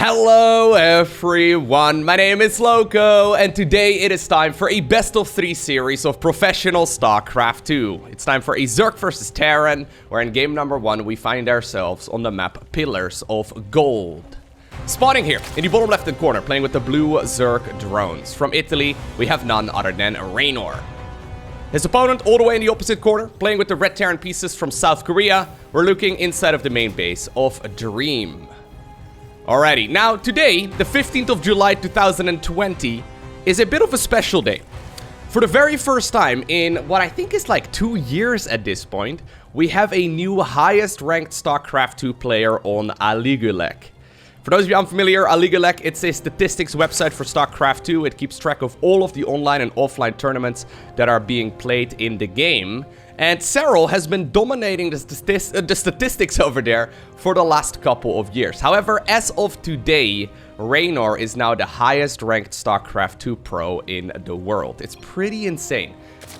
Hello everyone, my name is Loko, and today it is time for a best of 3 series of professional StarCraft 2. It's time for a Zerg versus Terran, where in game number 1 we find ourselves on the map Pillars of Gold. Spawning here in the bottom left hand corner, playing with the blue Zerg drones. From Italy, we have none other than Reynor. His opponent all the way in the opposite corner, playing with the red Terran pieces from South Korea. We're looking inside of the main base of Dream. Alrighty, now today, the 15th of July 2020, is a bit of a special day. For the very first time in what I think is like 2 years at this point, we have a new highest ranked StarCraft 2 player on Aligulek. For those of you unfamiliar, Aligulek, it's a statistics website for StarCraft 2. It keeps track of all of the online and offline tournaments that are being played in the game. And Serral has been dominating the statistics over there for the last couple of years. However, as of today, Reynor is now the highest ranked StarCraft 2 pro in the world. It's pretty insane.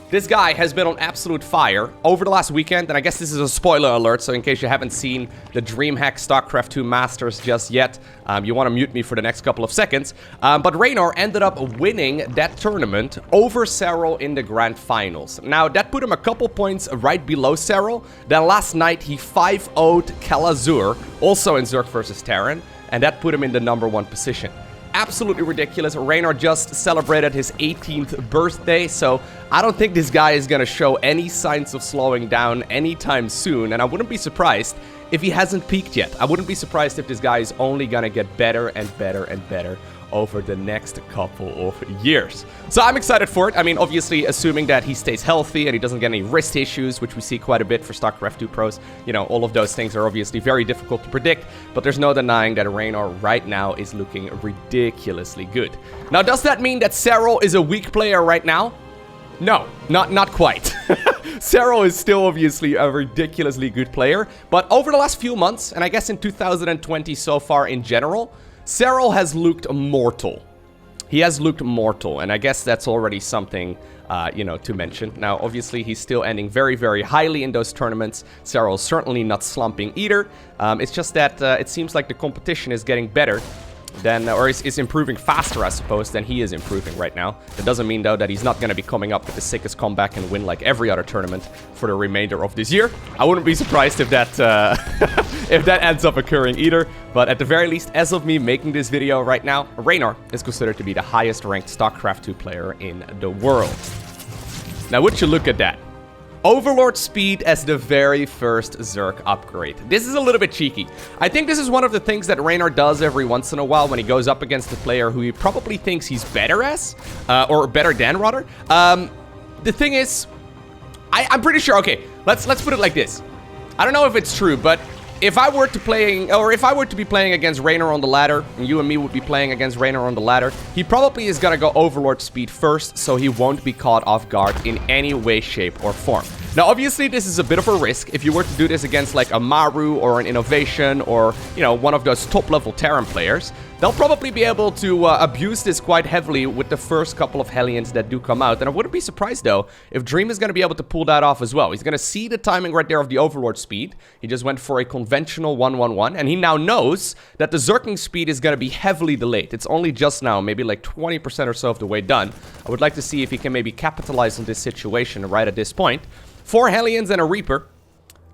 This guy has been on absolute fire over the last weekend, and I guess this is a spoiler alert, so in case you haven't seen the DreamHack StarCraft 2 Masters just yet, you want to mute me for the next couple of seconds. But Reynor ended up winning that tournament over Serral in the grand finals. Now, that put him a couple points right below Serral. Then last night, he 5-0'd Kalazur, also in Zerg versus Terran, and that put him in the #1 position. Absolutely ridiculous. Reynor just celebrated his 18th birthday, so I don't think this guy is going to show any signs of slowing down anytime soon, and I wouldn't be surprised if he hasn't peaked yet. I wouldn't be surprised if this guy is only going to get better and better and better over the next couple of years. So I'm excited for it. I mean, obviously, assuming that he stays healthy and he doesn't get any wrist issues, which we see quite a bit for StarCraft 2 pros. You know, all of those things are obviously very difficult to predict, but there's no denying that Reynor right now is looking ridiculously good. Now, does that mean that Serral is a weak player right now? No, not quite. Serral is still obviously a ridiculously good player, but over the last few months, and I guess in 2020 so far in general, Serral has looked mortal. He has looked mortal, and I guess that's already something, to mention. Now, obviously, he's still ending very, very highly in those tournaments. Serral's certainly not slumping either. It's just that it seems like the competition is getting better than, or is improving faster, I suppose, than he is improving right now. That doesn't mean, though, that he's not going to be coming up with the sickest comeback and win like every other tournament for the remainder of this year. I wouldn't be surprised if that if that ends up occurring either. But at the very least, as of me making this video right now, Reynor is considered to be the highest ranked StarCraft 2 player in the world. Now, would you look at that? Overlord speed as the very first Zerg upgrade. This is a little bit cheeky. I think this is one of the things that Reynor does every once in a while when he goes up against a player who he probably thinks he's better as, or better than, rather. The thing is, I'm pretty sure, okay, let's put it like this. I don't know if it's true, but if I were to be playing against Reynor on the ladder, and you and me would be playing against Reynor on the ladder, he probably is gonna go Overlord speed first, so he won't be caught off guard in any way, shape, or form. Now, obviously, this is a bit of a risk. If you were to do this against, like, a Maru or an Innovation or, you know, one of those top-level Terran players, they'll probably be able to abuse this quite heavily with the first couple of Hellions that do come out. And I wouldn't be surprised, though, if Dream is going to be able to pull that off as well. He's going to see the timing right there of the Overlord speed. He just went for a conventional 1-1-1, and he now knows that the Zergling speed is going to be heavily delayed. It's only just now, maybe like 20% or so of the way done. I would like to see if he can maybe capitalize on this situation right at this point. 4 Hellions and a Reaper.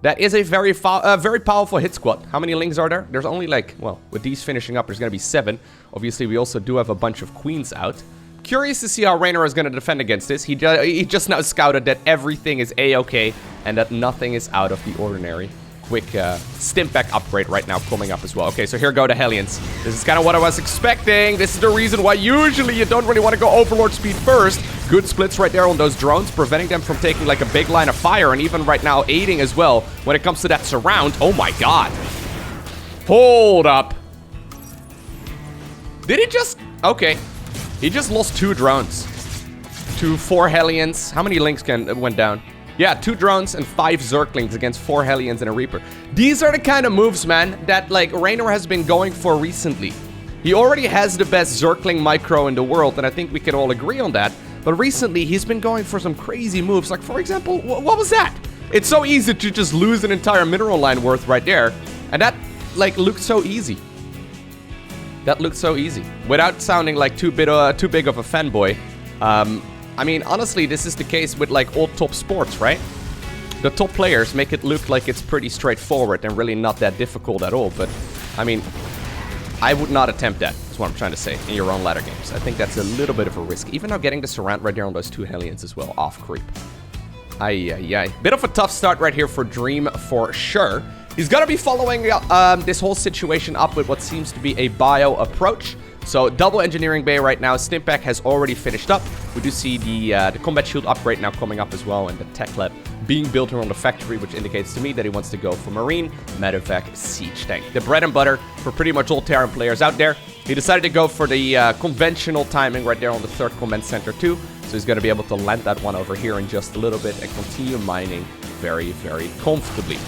That is a very powerful hit squad. How many Lings are there? There's only like, well, with these finishing up, there's going to be 7. Obviously, we also do have a bunch of Queens out. Curious to see how Reynor is going to defend against this. He just now scouted that everything is A-okay and that nothing is out of the ordinary. Quick stimp back upgrade right now coming up as well. Okay, so here go the Hellions. This is kind of what I was expecting. This is the reason why usually you don't really want to go Overlord speed first. Good splits right there on those drones, preventing them from taking like a big line of fire, and even right now aiding as well when it comes to that surround. Oh my god. Hold up. Did he just... Okay. He just lost 2 drones to 4 Hellions. How many Links went down? Yeah, 2 drones and 5 Zerglings against 4 Hellions and a Reaper. These are the kind of moves, man, that, like, Reynor has been going for recently. He already has the best Zergling micro in the world, and I think we can all agree on that. But recently, he's been going for some crazy moves. Like, for example, what was that? It's so easy to just lose an entire mineral line worth right there. And that, like, looked so easy. That looked so easy. Without sounding like too big of a fanboy. I mean, honestly, this is the case with like all top sports, right? The top players make it look like it's pretty straightforward and really not that difficult at all. But, I mean, I would not attempt that, is what I'm trying to say, in your own ladder games. I think that's a little bit of a risk. Even now getting the surround right there on those 2 Hellions as well, off creep. Ay. Bit of a tough start right here for Dream, for sure. He's gonna be following this whole situation up with what seems to be a bio approach. So, double engineering bay right now. Stimpack has already finished up. We do see the combat shield upgrade now coming up as well, and the tech lab being built around the factory, which indicates to me that he wants to go for Marine, Medevac, Siege Tank. The bread and butter for pretty much all Terran players out there. He decided to go for the conventional timing right there on the 3rd command center too. So he's going to be able to land that one over here in just a little bit and continue mining very, very comfortably.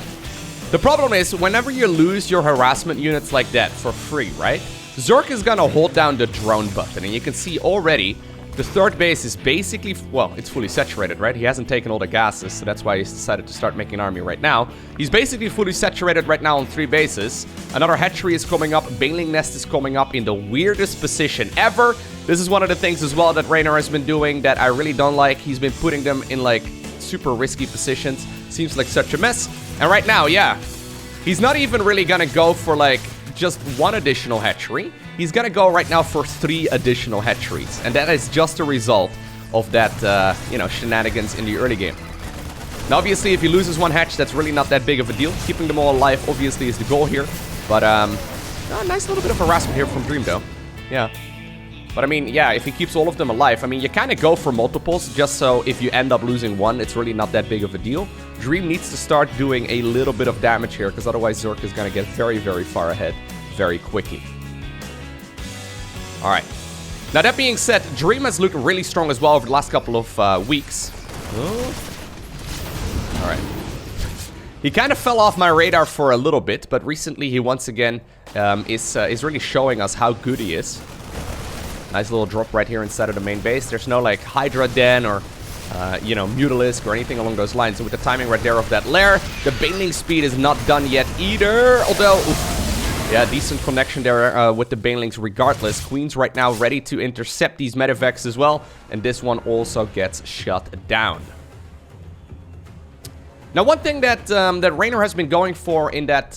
The problem is, whenever you lose your harassment units like that for free, right? Zerg is gonna hold down the drone button, and you can see already the 3rd base is basically, well, it's fully saturated, right? He hasn't taken all the gases, so that's why he's decided to start making an army right now. He's basically fully saturated right now on 3 bases. Another hatchery is coming up, Baneling Nest is coming up in the weirdest position ever. This is one of the things as well that Reynor has been doing that I really don't like. He's been putting them in like super risky positions. Seems like such a mess. And right now, yeah, he's not even really gonna go for like just 1 additional hatchery. He's gonna go right now for 3 additional hatcheries. And that is just a result of that, you know, shenanigans in the early game. Now, obviously, if he loses 1 hatch, that's really not that big of a deal. Keeping them all alive, obviously, is the goal here. But, nice little bit of harassment here from Dream, though. Yeah. But, I mean, yeah, if he keeps all of them alive, I mean, you kind of go for multiples, just so if you end up losing 1, it's really not that big of a deal. Dream needs to start doing a little bit of damage here, because otherwise Zerg is going to get very, very far ahead very quickly. Alright. Now, that being said, Dream has looked really strong as well over the last couple of weeks. Alright. He kind of fell off my radar for a little bit, but recently he once again is really showing us how good he is. Nice little drop right here inside of the main base. There's no, like, Hydra Den or, you know, Mutalisk or anything along those lines. And with the timing right there of that lair, the Baneling speed is not done yet either. Although, oof, yeah, decent connection there with the Banelings regardless. Queen's right now ready to intercept these Medevacs as well. And this one also gets shut down. Now, one thing that that Reynor has been going for in that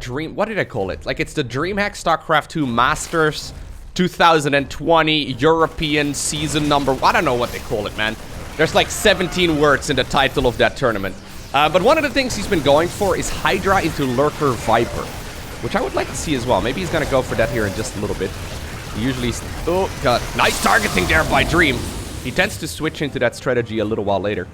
Dream... What did I call it? Like, it's the DreamHack StarCraft 2 Masters 2020 European season number... I don't know what they call it, man. There's like 17 words in the title of that tournament. But one of the things he's been going for is Hydra into Lurker Viper, which I would like to see as well. Maybe he's going to go for that here in just a little bit. He usually... Oh, God. Nice targeting there by Dream. He tends to switch into that strategy a little while later.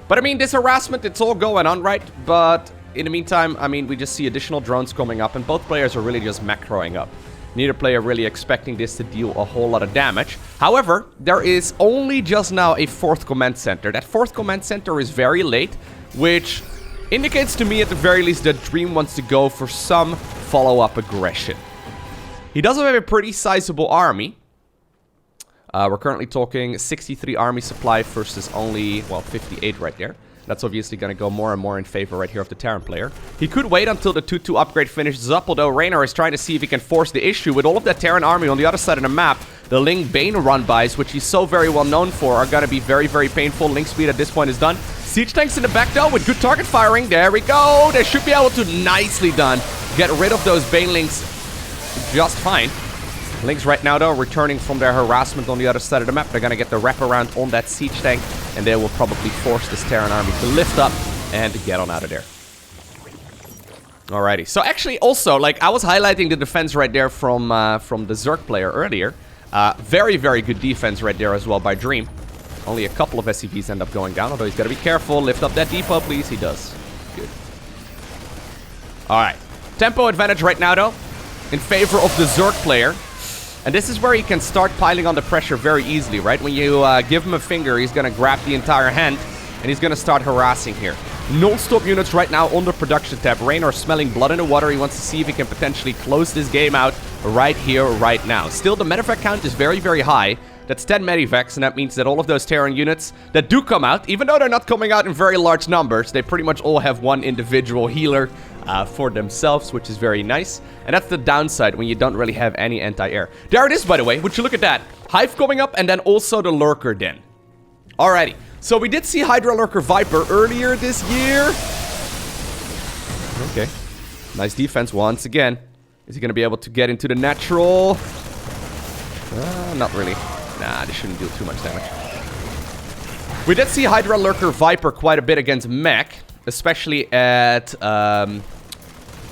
But, I mean, this harassment, it's all going on, right? But in the meantime, I mean, we just see additional drones coming up, and both players are really just macroing up. Neither player really expecting this to deal a whole lot of damage. However, there is only just now a 4th command center. That 4th command center is very late, which indicates to me at the very least that Dream wants to go for some follow-up aggression. He does have a pretty sizable army. We're currently talking 63 army supply versus only, well, 58 right there. That's obviously going to go more and more in favor right here of the Terran player. He could wait until the 2-2 upgrade finishes up, although Reynor is trying to see if he can force the issue. With all of that Terran army on the other side of the map, the Ling Bane run-bys, which he's so very well known for, are going to be very, very painful. Link speed at this point is done. Siege tanks in the back, though, with good target firing. There we go. They should be able to, nicely done, get rid of those Banelings just fine. Lynx right now, though, returning from their harassment on the other side of the map. They're going to get the wraparound on that siege tank, and they will probably force this Terran army to lift up and get on out of there. Alrighty. So actually, also, like, I was highlighting the defense right there from the Zerg player earlier. Very, very good defense right there as well by Dream. Only a couple of SCVs end up going down, although he's got to be careful. Lift up that depot, please. He does. Good. Alright. Tempo advantage right now, though, in favor of the Zerg player. And this is where he can start piling on the pressure very easily, right? When you give him a finger, he's going to grab the entire hand, and he's going to start harassing here. Non-stop units right now on the production tab. Reynor smelling blood in the water. He wants to see if he can potentially close this game out right here, right now. Still, the medevac count is very, very high. That's 10 medivacs, and that means that all of those Terran units that do come out, even though they're not coming out in very large numbers, they pretty much all have one individual healer. for themselves, which is very nice. And that's the downside when you don't really have any anti-air. There it is, by the way. Would you look at that? Hive coming up, and then also the Lurker Den. Alrighty. So we did see Hydra Lurker Viper earlier this year. Okay. Nice defense once again. Is he going to be able to get into the natural? Not really. Nah, this shouldn't do too much damage. We did see Hydra Lurker Viper quite a bit against Mech. Especially at... that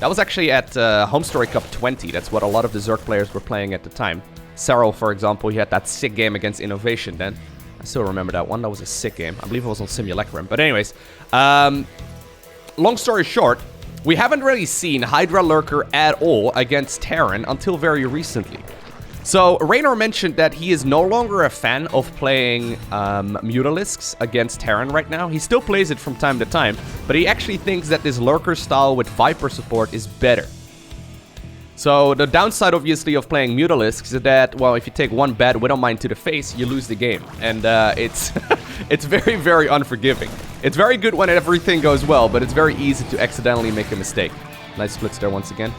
was actually at Home Story Cup 20. That's what a lot of the Zerg players were playing at the time. Cyril, for example, he had that sick game against Innovation then. I still remember that one. That was a sick game. I believe it was on Simulacrum. But anyways, long story short, we haven't really seen Hydra Lurker at all against Terran until very recently. So, Reynor mentioned that he is no longer a fan of playing Mutalisks against Terran right now. He still plays it from time to time, but he actually thinks that this Lurker style with Viper support is better. So, the downside, obviously, of playing Mutalisks is that, well, if you take one bad Widowmine to the face, you lose the game. And it's it's very, very unforgiving. It's very good when everything goes well, but it's very easy to accidentally make a mistake. Nice splits there once again.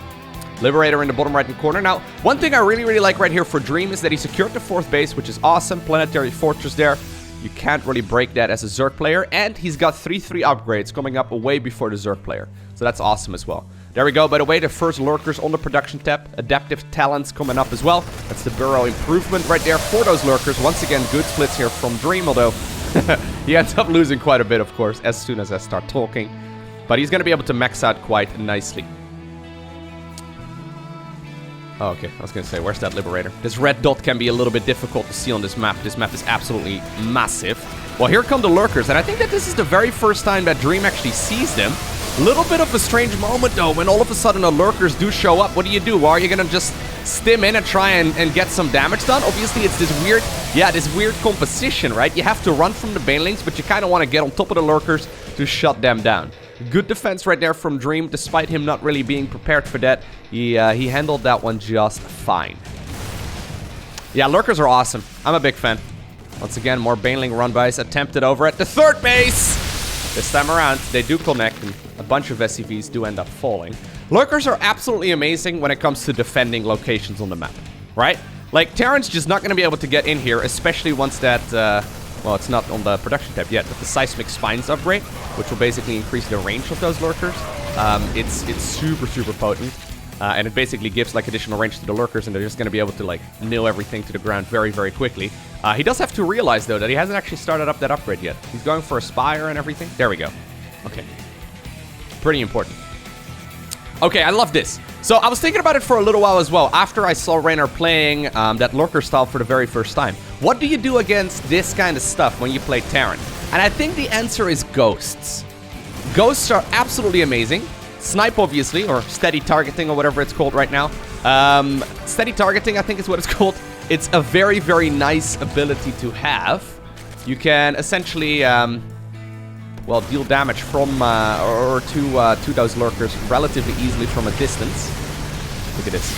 Liberator in the bottom right-hand corner. Now, one thing I really, really like right here for Dream is that he secured the 4th base, which is awesome. Planetary Fortress there. You can't really break that as a Zerg player. And he's got 3/3 upgrades coming up way before the Zerg player. So that's awesome as well. There we go. By the way, the first Lurkers on the production tab. Adaptive Talents coming up as well. That's the burrow improvement right there for those Lurkers. Once again, good splits here from Dream, although he ends up losing quite a bit, of course, as soon as I start talking. But he's going to be able to max out quite nicely. Oh, okay. I was going to say, where's that Liberator? This red dot can be a little bit difficult to see on this map. This map is absolutely massive. Well, here come the Lurkers, and I think that this is the very first time that Dream actually sees them. A little bit of a strange moment, though, when all of a sudden the Lurkers do show up. What do? Well, are you going to just stim in and try and get some damage done? Obviously, it's this weird composition, right? You have to run from the banelings, but you kind of want to get on top of the Lurkers to shut them down. Good defense right there from Dream, despite him not really being prepared for that. He handled that one just fine. Yeah, Lurkers are awesome. I'm a big fan. Once again, more baneling run-bys attempted over at the 3rd base. This time around, they do connect, and a bunch of SCVs do end up falling. Lurkers are absolutely amazing when it comes to defending locations on the map, right? Like, Terran's just not going to be able to get in here, especially once that... well, it's not on the production tab yet, but the Seismic Spines upgrade, which will basically increase the range of those Lurkers. It's super, super potent. And it basically gives, like, additional range to the Lurkers, and they're just going to be able to, like, nail everything to the ground very, very quickly. He does have to realize, though, that he hasn't actually started up that upgrade yet. He's going for a Spire and everything. There we go. Okay. Pretty important. Okay, I love this. So, I was thinking about it for a little while as well, after I saw Reynor playing that Lurker style for the very first time. What do you do against this kind of stuff when you play Terran? And I think the answer is Ghosts. Ghosts are absolutely amazing. Snipe, obviously, or steady targeting, or whatever it's called right now. Steady targeting, I think is what it's called. It's a very, very nice ability to have. You can essentially, well, deal damage from, or to those Lurkers relatively easily from a distance. Look at this.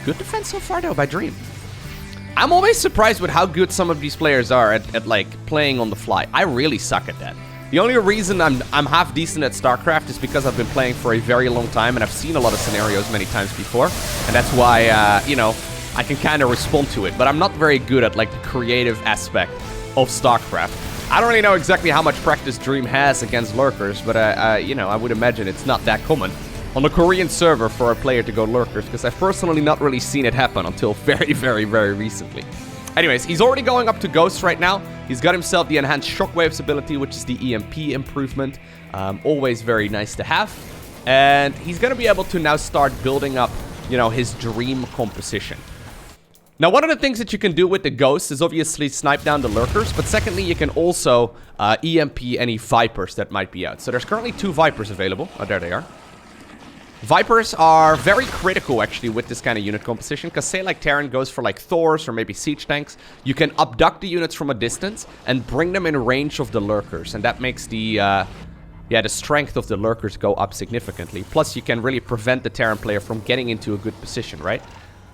Good defense so far, though, by Dream. I'm always surprised with how good some of these players are at like, playing on the fly. I really suck at that. The only reason I'm half decent at StarCraft is because I've been playing for a very long time and I've seen a lot of scenarios many times before. And that's why, you know, I can kind of respond to it. But I'm not very good at, like, the creative aspect of StarCraft. I don't really know exactly how much practice Dream has against Lurkers, but, you know, I would imagine it's not that common on the Korean server for a player to go Lurkers, because I've personally not really seen it happen until very, very, very recently. Anyways, he's already going up to Ghosts right now. He's got himself the Enhanced Shockwaves ability, which is the EMP improvement. Always very nice to have. And he's going to be able to now start building up, you know, his Dream composition. Now, one of the things that you can do with the Ghosts is obviously snipe down the Lurkers, but secondly, you can also EMP any Vipers that might be out. So there's currently 2 Vipers available. Oh, there they are. Vipers are very critical, actually, with this kind of unit composition, because say, like, Terran goes for, like, Thors or maybe Siege Tanks, you can abduct the units from a distance and bring them in range of the Lurkers, and that makes the strength of the Lurkers go up significantly. Plus, you can really prevent the Terran player from getting into a good position, right?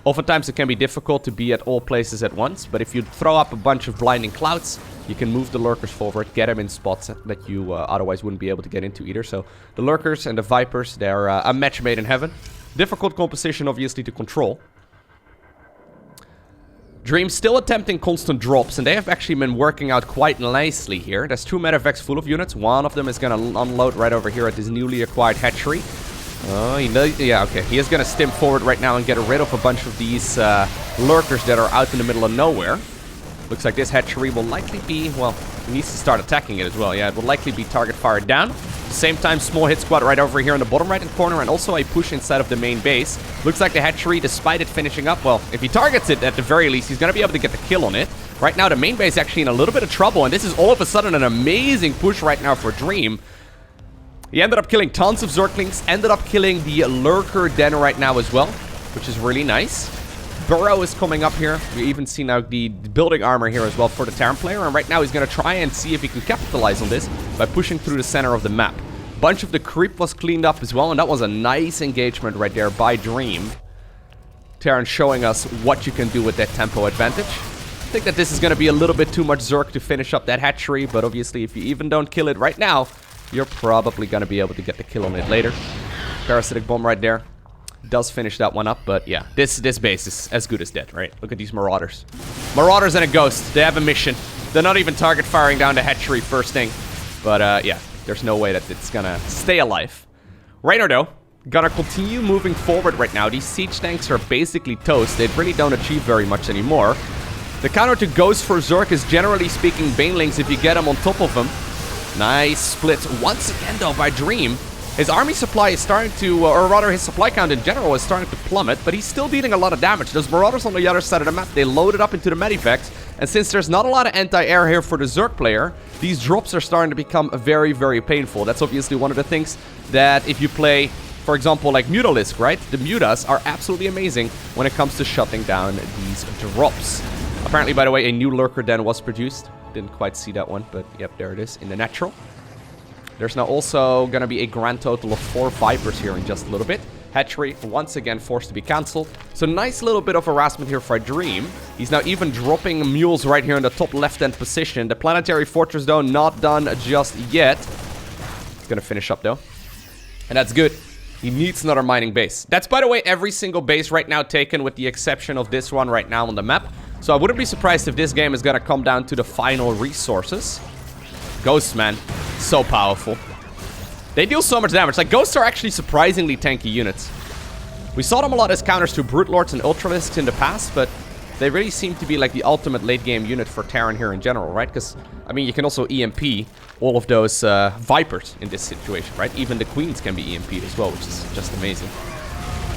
Oftentimes it can be difficult to be at all places at once, but if you throw up a bunch of blinding clouds, you can move the Lurkers forward, get them in spots that you otherwise wouldn't be able to get into either. So the Lurkers and the Vipers, they're a match made in heaven. Difficult composition, obviously, to control. Dream still attempting constant drops, and they have actually been working out quite nicely here. There's 2 medevacs full of units. One of them is going to unload right over here at this newly acquired hatchery. Oh, yeah, okay. He is going to stim forward right now and get rid of a bunch of these Lurkers that are out in the middle of nowhere. Looks like this hatchery will likely be, well, he needs to start attacking it as well. Yeah, it will likely be target fired down. At the same time, small hit squad right over here in the bottom right-hand corner, and also a push inside of the main base. Looks like the hatchery, despite it finishing up, well, if he targets it at the very least, he's going to be able to get the kill on it. Right now, the main base is actually in a little bit of trouble, and this is all of a sudden an amazing push right now for Dream. He ended up killing tons of Zerglings, ended up killing the Lurker den right now as well, which is really nice. Burrow is coming up here. We even see now the building armor here as well for the Terran player, and right now he's going to try and see if he can capitalize on this by pushing through the center of the map. Bunch of the creep was cleaned up as well, and that was a nice engagement right there by Dream. Terran showing us what you can do with that tempo advantage. I think that this is going to be a little bit too much Zerg to finish up that hatchery, but obviously if you even don't kill it right now, you're probably going to be able to get the kill on it later. Parasitic bomb right there. Does finish that one up, but yeah, this base is as good as dead, right? Look at these Marauders. Marauders and a Ghost. They have a mission. They're not even target firing down the hatchery first thing. But yeah, there's no way that it's gonna stay alive. Reynor, though, gonna continue moving forward right now. These siege tanks are basically toast. They really don't achieve very much anymore. The counter to Ghost for Zerg is, generally speaking, Banelings if you get them on top of them. Nice split once again, though, by Dream. His army supply is starting to, or rather his supply count in general is starting to plummet, but he's still dealing a lot of damage. Those Marauders on the other side of the map, they loaded up into the medivacs, and since there's not a lot of anti-air here for the Zerg player, these drops are starting to become very, very painful. That's obviously one of the things that if you play, for example, like Mutalisk, right? The Mutas are absolutely amazing when it comes to shutting down these drops. Apparently, by the way, a new Lurker den was produced. Didn't quite see that one, but yep, there it is in the natural. There's now also going to be a grand total of 4 Vipers here in just a little bit. Hatchery, once again, forced to be cancelled. So nice little bit of harassment here for Dream. He's now even dropping mules right here in the top left-hand position. The Planetary Fortress, though, not done just yet. It's going to finish up, though. And that's good. He needs another mining base. That's, by the way, every single base right now taken, with the exception of this one right now on the map. So I wouldn't be surprised if this game is going to come down to the final resources. Ghosts, man. So powerful. They deal so much damage. Like, Ghosts are actually surprisingly tanky units. We saw them a lot as counters to Brute Lords and Ultralisks in the past, but they really seem to be like the ultimate late-game unit for Terran here in general, right? Because, I mean, you can also EMP all of those Vipers in this situation, right? Even the Queens can be EMP'd as well, which is just amazing.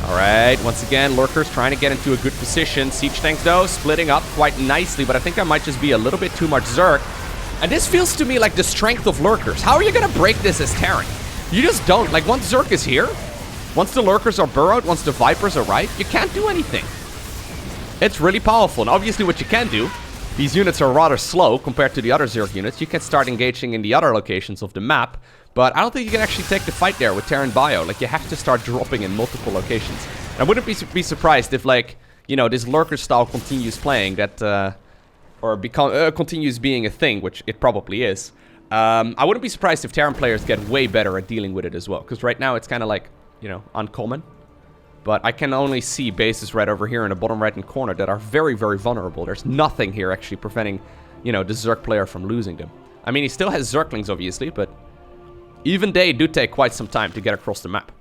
Alright, once again, Lurkers trying to get into a good position. Siege tanks, though, splitting up quite nicely, but I think I might just be a little bit too much Zerg. And this feels to me like the strength of Lurkers. How are you going to break this as Terran? You just don't. Like, once Zerg is here, once the Lurkers are burrowed, once the Vipers arrive, you can't do anything. It's really powerful. And obviously what you can do, these units are rather slow compared to the other Zerg units. You can start engaging in the other locations of the map, but I don't think you can actually take the fight there with Terran Bio. Like, you have to start dropping in multiple locations. And I wouldn't be surprised if, like, you know, this Lurker style continues playing, that, or continues being a thing, which it probably is. I wouldn't be surprised if Terran players get way better at dealing with it as well, because right now it's kind of like, you know, uncommon. But I can only see bases right over here in the bottom right-hand corner that are very, very vulnerable. There's nothing here actually preventing, you know, the Zerg player from losing them. I mean, he still has Zerglings, obviously, but even they do take quite some time to get across the map.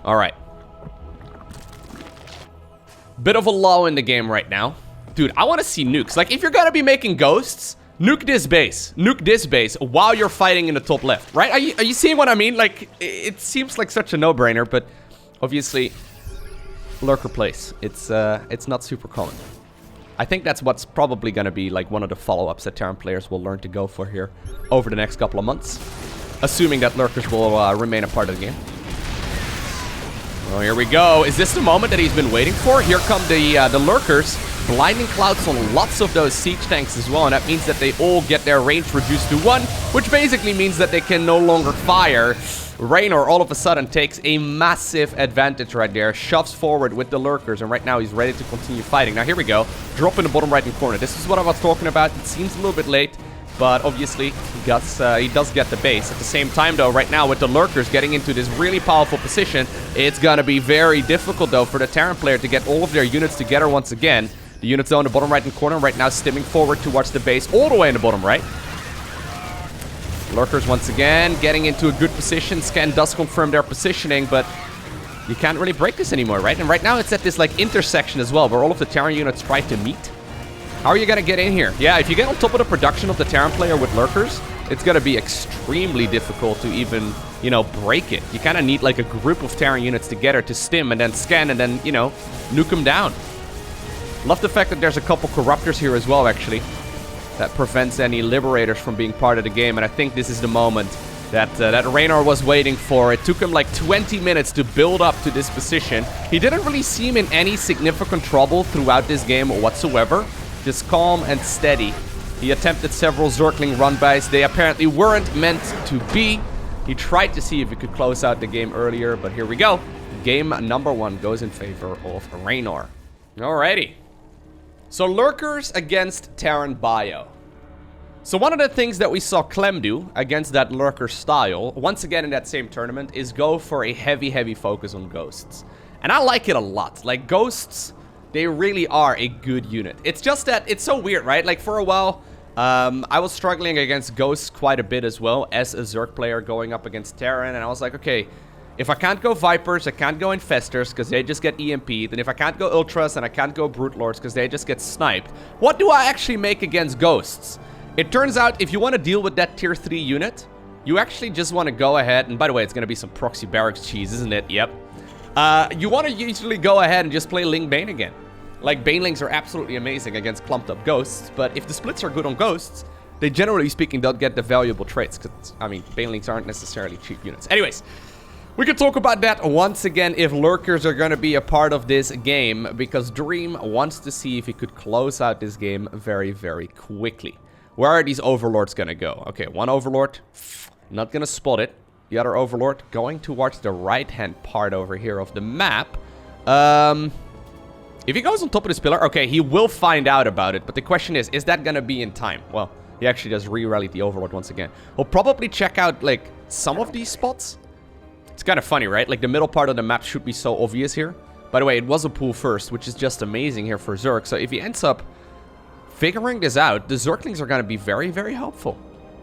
Alright. Bit of a lull in the game right now. Dude, I want to see nukes. Like, if you're gonna be making Ghosts, nuke this base. Nuke this base while you're fighting in the top left, right? Are you seeing what I mean? Like, it seems like such a no-brainer, but obviously, Lurker place. It's not super common. I think that's what's probably gonna be like one of the follow-ups that Terran players will learn to go for here over the next couple of months, assuming that Lurkers will remain a part of the game. Well, here we go. Is this the moment that he's been waiting for? Here come the Lurkers. Blinding clouds on lots of those siege tanks as well, and that means that they all get their range reduced to 1, which basically means that they can no longer fire. Reynor all of a sudden takes a massive advantage right there, shoves forward with the Lurkers, and right now he's ready to continue fighting. Now here we go, drop in the bottom right-hand corner. This is what I was talking about. It seems a little bit late, but obviously he does get the base. At the same time though, right now with the Lurkers getting into this really powerful position, it's gonna be very difficult though for the Terran player to get all of their units together once again. The units though in the bottom right-hand corner right now stimming forward towards the base, all the way in the bottom right. Lurkers once again getting into a good position. Scan does confirm their positioning, but you can't really break this anymore, right? And right now it's at this like intersection as well, where all of the Terran units try to meet. How are you gonna get in here? Yeah, if you get on top of the production of the Terran player with Lurkers, it's gonna be extremely difficult to even, you know, break it. You kind of need like a group of Terran units together to stim and then scan and then, you know, nuke them down. Love the fact that there's a couple corruptors here as well, actually. That prevents any liberators from being part of the game, and I think this is the moment that Reynor was waiting for. It took him like 20 minutes to build up to this position. He didn't really seem in any significant trouble throughout this game whatsoever. Just calm and steady. He attempted several Zergling run-bys. They apparently weren't meant to be. He tried to see if he could close out the game earlier, but here we go. Game number 1 goes in favor of Reynor. Alrighty. So Lurkers against Terran Bio. So one of the things that we saw Clem do against that Lurker style, once again in that same tournament, is go for a heavy focus on ghosts. And I like it a lot. Like, ghosts, they really are a good unit. It's just that it's so weird, right? Like, for a while, I was struggling against ghosts quite a bit as well as a Zerg player going up against Terran, and I was like, okay, if I can't go Vipers, I can't go Infestors because they just get EMP'd. And if I can't go Ultras and I can't go Brute Lords because they just get sniped, what do I actually make against Ghosts? It turns out if you want to deal with that tier 3 unit, you actually just want to go ahead. And by the way, it's going to be some proxy barracks cheese, isn't it? Yep. You want to usually go ahead and just play Ling Bane again. Like, Banelings are absolutely amazing against clumped up Ghosts. But if the splits are good on Ghosts, they generally speaking don't get the valuable traits. Because, I mean, Banelings aren't necessarily cheap units. Anyways. We could talk about that once again if Lurkers are going to be a part of this game, because Dream wants to see if he could close out this game very quickly. Where are these Overlords going to go? Okay, one Overlord, not going to spot it. The other Overlord going towards the right-hand part over here of the map. If he goes on top of this pillar, okay, he will find out about it, but the question is that going to be in time? Well, he actually does re-rally the Overlord once again. We'll probably check out, like, some of these spots. It's kind of funny, right? Like, the middle part of the map should be so obvious here. By the way, it was a pool first, which is just amazing here for Zerg. So if he ends up figuring this out, the Zerglings are going to be very helpful.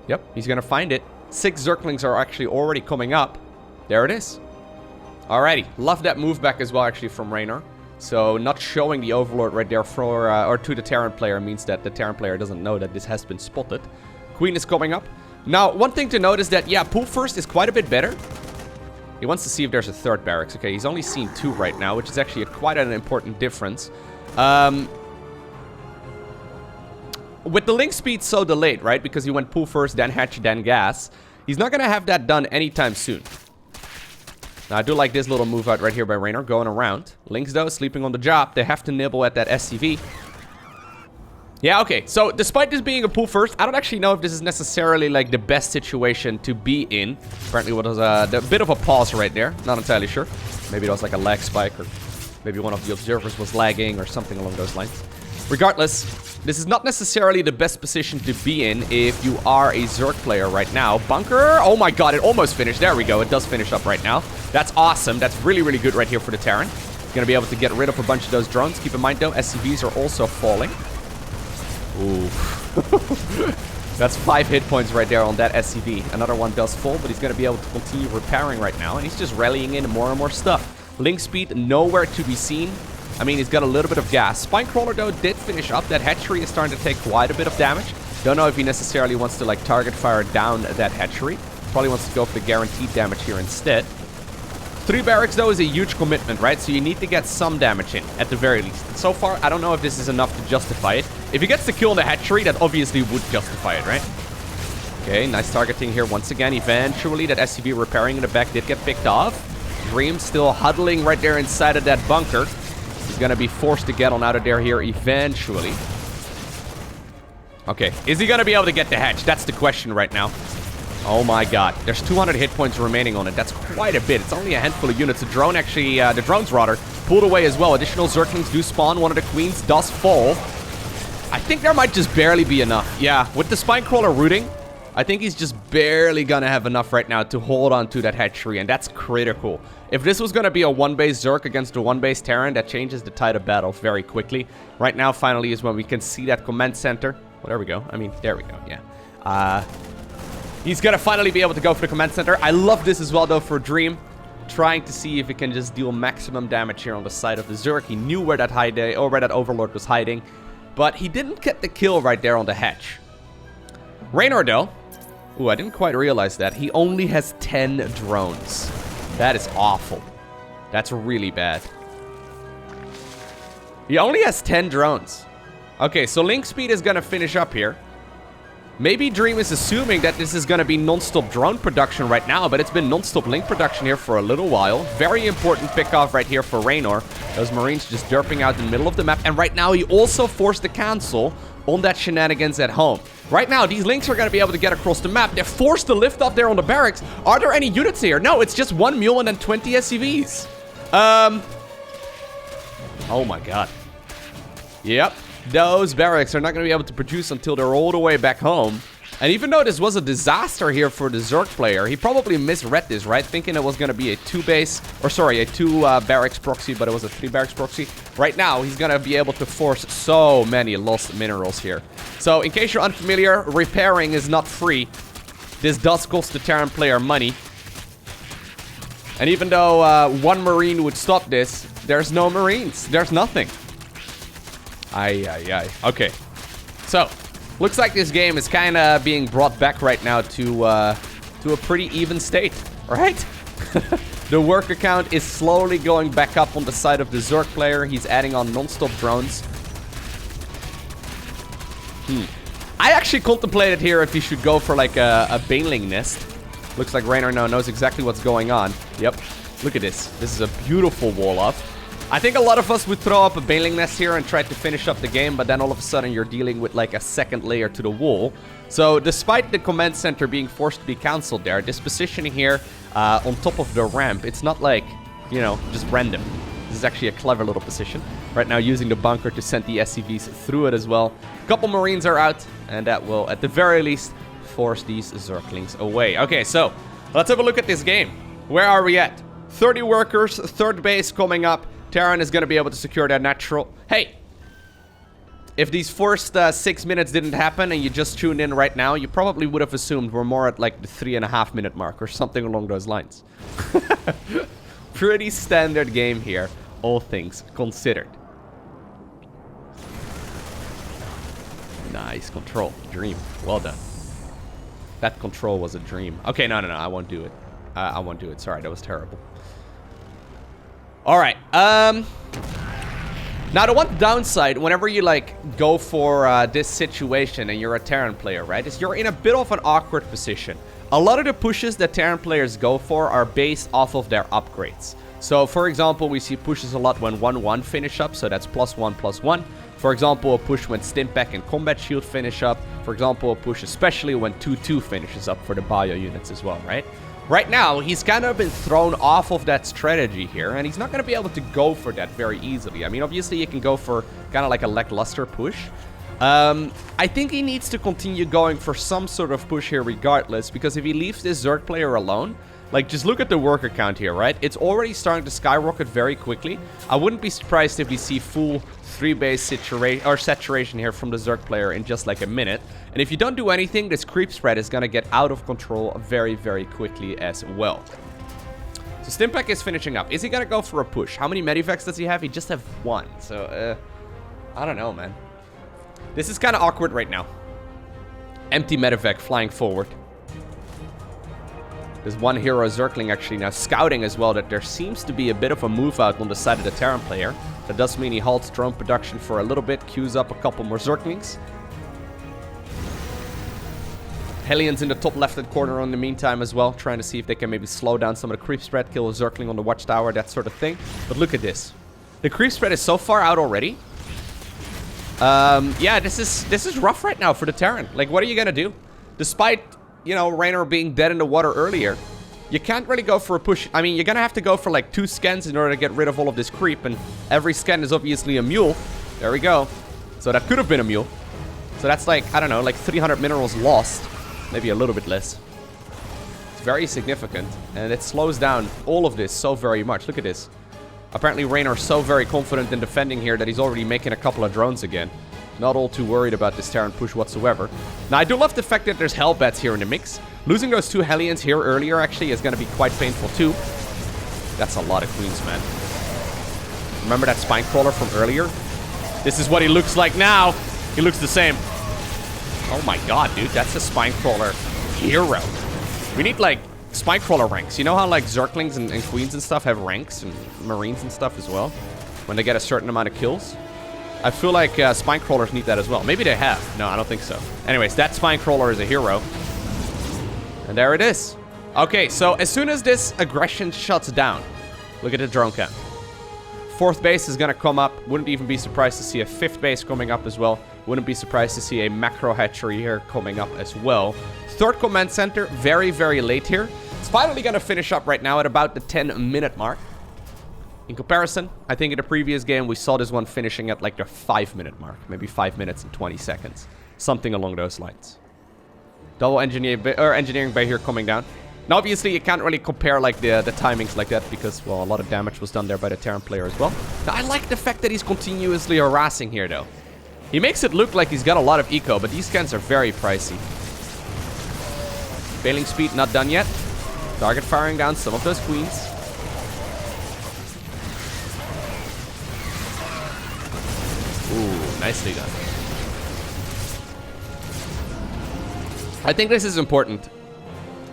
Yep, he's going to find it. 6 Zerglings are actually already coming up. There it is. Alrighty, love that move back as well, actually, from Reynor. So not showing the Overlord right there for, or to the Terran player means that the Terran player doesn't know that this has been spotted. Queen is coming up. Now, one thing to note is that, yeah, pool first is quite a bit better. He wants to see if there's a third barracks. Okay, he's only seen 2 right now, which is actually quite an important difference. With the link speed so delayed, right? Because he went pool first, then hatch, then gas. He's not going to have that done anytime soon. Now, I do like this little move out right here by Reynor, going around. Lynx, though, sleeping on the job. They have to nibble at that SCV. Yeah, okay. So, despite this being a pool first, I don't actually know if this is necessarily, like, the best situation to be in. Apparently, it was a bit of a pause right there. Not entirely sure. Maybe it was, like, a lag spike, or maybe one of the observers was lagging, or something along those lines. Regardless, this is not necessarily the best position to be in if you are a Zerg player right now. Bunker, oh my god, it almost finished. There we go, it does finish up right now. That's awesome. That's really good right here for the Terran. Gonna be able to get rid of a bunch of those drones. Keep in mind, though, SCVs are also falling. Ooh. That's 5 hit points right there on that SCV. Another one does fall, but he's going to be able to continue repairing right now. And he's just rallying in more and more stuff. Link speed, nowhere to be seen. I mean, he's got a little bit of gas. Spinecrawler, though, did finish up. That hatchery is starting to take quite a bit of damage. Don't know if he necessarily wants to, like, target fire down that hatchery. Probably wants to go for the guaranteed damage here instead. 3 barracks, though, is a huge commitment, right? So you need to get some damage in, at the very least. And so far, I don't know if this is enough to justify it. If he gets the kill on the hatchery, that obviously would justify it, right? Okay, nice targeting here once again. Eventually, that SCV repairing in the back did get picked off. Dream still huddling right there inside of that bunker. He's gonna be forced to get on out of there here eventually. Okay, is he gonna be able to get the hatch? That's the question right now. Oh my god. There's 200 hit points remaining on it. That's quite a bit. It's only a handful of units. The drone actually, the drones rather, pulled away as well. Additional Zerglings do spawn. One of the queens does fall. I think there might just barely be enough. Yeah, with the Spinecrawler rooting, I think he's just barely gonna have enough right now to hold on to that hatchery, and that's critical. If this was gonna be a one-base Zerg against a one-base Terran, that changes the tide of battle very quickly. Right now, finally, is when we can see that command center. Well, there we go. I mean, there we go, yeah. He's gonna finally be able to go for the command center. I love this as well, though, for Dream. Trying to see if he can just deal maximum damage here on the side of the Zerg. He knew where that where that Overlord was hiding, but he didn't get the kill right there on the hatch. Reynor, though. Ooh, I didn't quite realize that. He only has 10 drones. That is awful. That's really bad. He only has 10 drones. Okay, so Link Speed is gonna finish up here. Maybe Dream is assuming that this is going to be non-stop drone production right now, but it's been non-stop Link production here for a little while. Very important pick-off right here for Reynor. Those Marines just derping out in the middle of the map. And right now, he also forced the cancel on that shenanigans at home. Right now, these Links are going to be able to get across the map. They're forced to lift up there on the barracks. Are there any units here? No, it's just 1 mule and then 20 SCVs. Oh my god. Yep. Those barracks are not going to be able to produce until they're all the way back home. And even though this was a disaster here for the Zerg player, he probably misread this, right? Thinking it was going to be a 2 barracks proxy, but it was a 3 barracks proxy. Right now, he's going to be able to force so many lost minerals here. So, in case you're unfamiliar, repairing is not free. This does cost the Terran player money. And even though 1 Marine would stop this, there's no Marines. There's nothing. Okay. So, looks like this game is kind of being brought back right now to a pretty even state, right? The worker count is slowly going back up on the side of the Zerg player. He's adding on non-stop drones. I actually contemplated here if he should go for like a Baneling nest. Looks like Reynor now knows exactly what's going on. Yep. Look at this. This is a beautiful wall-off. I think a lot of us would throw up a Baneling nest here and try to finish up the game, but then all of a sudden you're dealing with like a second layer to the wall. So despite the command center being forced to be cancelled there, this positioning here on top of the ramp, it's not like, you know, just random. This is actually a clever little position. Right now using the bunker to send the SCVs through it as well. A couple Marines are out, and that will at the very least force these Zerglings away. Okay, so let's have a look at this game. Where are we at? 30 workers, third base coming up. Terran is going to be able to secure that natural... Hey! If these first 6 minutes didn't happen and you just tuned in right now, you probably would have assumed we're more at like the 3.5 minute mark or something along those lines. Pretty standard game here, all things considered. Nice control. Dream. Well done. That control was a dream. Okay, no, I won't do it. I won't do it. Sorry, that was terrible. Alright, now the one downside whenever you like go for this situation and you're a Terran player, right, is you're in a bit of an awkward position. A lot of the pushes that Terran players go for are based off of their upgrades. So for example, we see pushes a lot when 1-1 finish up, so that's +1/+1. For example, a push when Stimpak and Combat Shield finish up. For example, a push especially when 2-2 finishes up for the bio units as well, right? Right now, he's kind of been thrown off of that strategy here, and he's not going to be able to go for that very easily. I mean, obviously, you can go for kind of like a lackluster push. I think he needs to continue going for some sort of push here regardless, because if he leaves this Zerg player alone, like, just look at the worker count here, right? It's already starting to skyrocket very quickly. I wouldn't be surprised if we see full 3-base saturation here from the Zerg player in just like a minute. And if you don't do anything, this creep spread is going to get out of control very, very quickly as well. So Stimpak is finishing up. Is he going to go for a push? How many medivacs does he have? He just have 1. So, I don't know, man. This is kind of awkward right now. Empty medevac flying forward. There's one hero Zergling actually now scouting as well that there seems to be a bit of a move out on the side of the Terran player. That does mean he halts drone production for a little bit, queues up a couple more Zerglings. Hellions in the top left-hand corner in the meantime as well, trying to see if they can maybe slow down some of the creep spread, kill a Zergling on the watchtower, that sort of thing. But look at this. The creep spread is so far out already. Yeah, this is rough right now for the Terran. Like, what are you gonna do? Despite you know, Reynor being dead in the water earlier, you can't really go for a push. I mean, you're gonna have to go for like 2 scans in order to get rid of all of this creep, and every scan is obviously a mule. There we go. So that could have been a mule. So that's like, I don't know, like 300 minerals lost. Maybe a little bit less. It's very significant, and it slows down all of this so very much. Look at this. Apparently Reynor's so very confident in defending here that he's already making a couple of drones again. Not all too worried about this Terran push whatsoever. Now, I do love the fact that there's Hellbats here in the mix. Losing those 2 Hellions here earlier, actually, is going to be quite painful, too. That's a lot of Queens, man. Remember that Spinecrawler from earlier? This is what he looks like now. He looks the same. Oh my god, dude. That's a Spinecrawler hero. We need, like, Spinecrawler ranks. You know how, like, Zerglings and Queens and stuff have ranks? And Marines and stuff as well? When they get a certain amount of kills? I feel like Spinecrawlers need that as well. Maybe they have. No, I don't think so. Anyways, that Spinecrawler is a hero. And there it is. Okay, so as soon as this aggression shuts down, look at the drone count. 4th base is going to come up. Wouldn't even be surprised to see a 5th base coming up as well. Wouldn't be surprised to see a macro hatchery here coming up as well. 3rd command center, very, very late here. It's finally going to finish up right now at about the 10-minute mark. In comparison, I think in the previous game, we saw this one finishing at like the 5-minute mark. Maybe 5 minutes and 20 seconds. Something along those lines. Double engineering bay here coming down. Now, obviously, you can't really compare like the timings like that because, well, a lot of damage was done there by the Terran player as well. Now, I like the fact that he's continuously harassing here, though. He makes it look like he's got a lot of eco, but these scans are very pricey. Failing speed not done yet. Target firing down some of those Queens. Ooh, nicely done. I think this is important.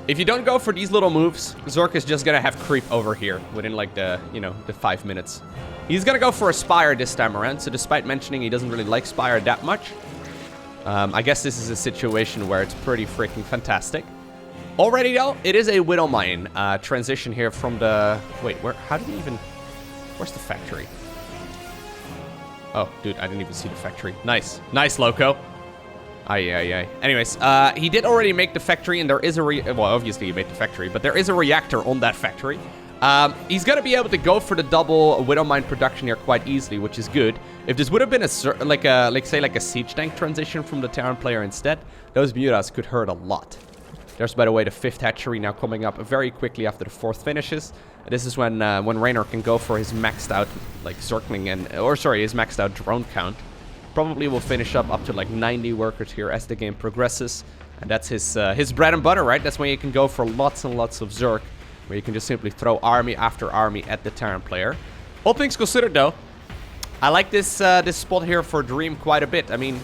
If you don't go for these little moves, Zerg is just gonna have creep over here within like the, you know, the 5 minutes. He's gonna go for a Spire this time around, so despite mentioning he doesn't really like Spire that much, I guess this is a situation where it's pretty freaking fantastic. Already though, it is a Widow Mine transition here from the... Wait, where? How did he even... Where's the factory? Oh, dude, I didn't even see the factory. Nice. Nice, Lowko. Aye. Anyways, he did already make the factory, and there is a... Well, obviously he made the factory, but there is a reactor on that factory. He's going to be able to go for the double Widow Mine production here quite easily, which is good. If this would have been say a siege tank transition from the Terran player instead, those Mutas could hurt a lot. There's, by the way, the 5th hatchery now coming up very quickly after the 4th finishes. This is when Reynor can go for his maxed out, like, circling and... Or, sorry, his maxed out drone count. Probably will finish up to, like, 90 workers here as the game progresses. And that's his bread and butter, right? That's when you can go for lots and lots of Zerg. Where you can just simply throw army after army at the Terran player. All things considered, though, I like this spot here for Dream quite a bit. I mean...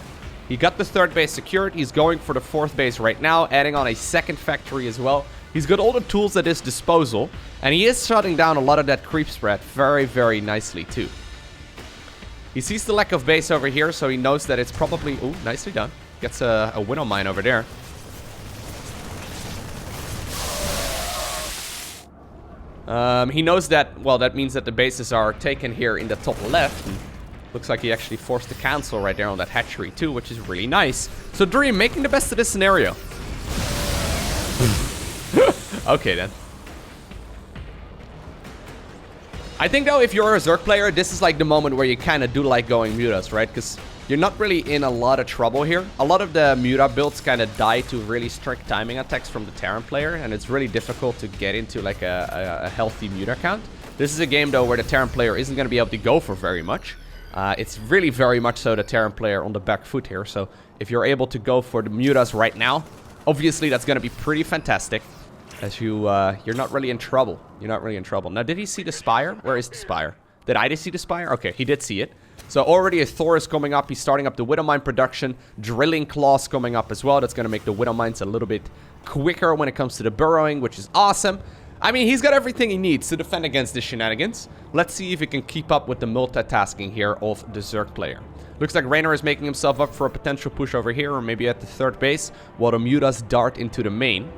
He got the 3rd base secured. He's going for the 4th base right now, adding on a 2nd factory as well. He's got all the tools at his disposal, and he is shutting down a lot of that creep spread very, very nicely too. He sees the lack of base over here, so he knows that it's probably... Ooh, nicely done. Gets a Widow Mine over there. He knows that, well, that means that the bases are taken here in the top left. And looks like he actually forced the cancel right there on that hatchery too, which is really nice. So Dream making the best of this scenario. Okay then. I think though, if you're a Zerg player, this is like the moment where you kind of do like going Mutas, right? Because you're not really in a lot of trouble here. A lot of the Muta builds kind of die to really strict timing attacks from the Terran player, and it's really difficult to get into like a healthy Muta count. This is a game though where the Terran player isn't going to be able to go for very much. It's really very much so the Terran player on the back foot here. So if you're able to go for the Mutas right now, obviously that's going to be pretty fantastic. As you're not really in trouble. You're not really in trouble. Now, did he see the Spire? Where is the Spire? Did I see the Spire? Okay, he did see it. So already a Thor is coming up. He's starting up the Widow Mine production. Drilling Claws coming up as well. That's going to make the Widow Mines a little bit quicker when it comes to the burrowing, which is awesome. I mean, he's got everything he needs to defend against the shenanigans. Let's see if he can keep up with the multitasking here of the Zerg player. Looks like Reynor is making himself up for a potential push over here, or maybe at the 3rd base, while the Mutas dart into the main.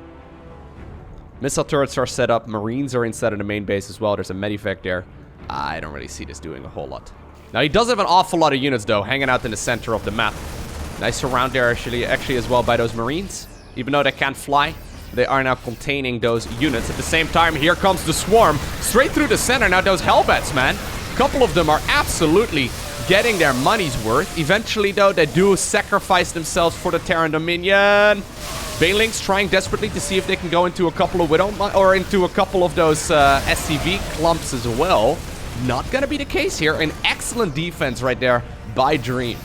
Missile turrets are set up. Marines are inside of the main base as well. There's a medivac there. I don't really see this doing a whole lot. Now, he does have an awful lot of units, though, hanging out in the center of the map. Nice surround there, actually as well, by those Marines. Even though they can't fly, they are now containing those units. At the same time, here comes the swarm. Straight through the center. Now those Hellbats, man. A couple of them are absolutely getting their money's worth. Eventually, though, they do sacrifice themselves for the Terran Dominion. Banelings trying desperately to see if they can go into a couple of Widow, or into a couple of those SCV clumps as well. Not gonna be the case here. An excellent defense right there by Dream.